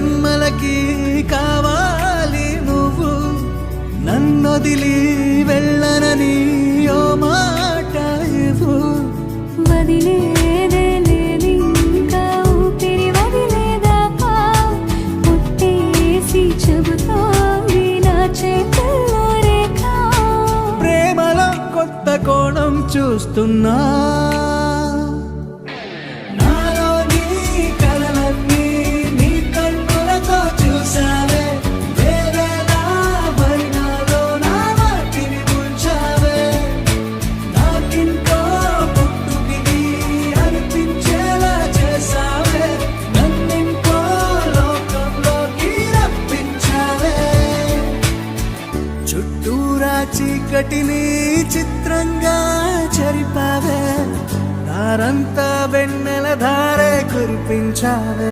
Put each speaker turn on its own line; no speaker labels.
జన్మలకి కావాలి నువ్వు, నన్నొదిలి వెళ్ళనని ఓ మాట ఇవ్వు.
వదిలేదే లేదింకా ఊపిరి వదిలేదాకా, పుట్టేసి చెబుతోంది నా చేతుల్లో రేఖ.
ప్రేమలో కొత్త కోణం చూస్తున్నా, నాలో నీ కలలన్నీ నీ కన్నులతో చూసావే. వేరేలా వర్ణాలో నా వాటిని ముంచావే. నాకింకో పుట్టుకిది అనిపించేలా చేసావే. నన్నింకో లోకంలోకి రప్పించావే. చుట్టూరా చీకటిని చిత్రంగా చెరిపావే. దారంతా వెన్నెల ధారే కురిపించావే.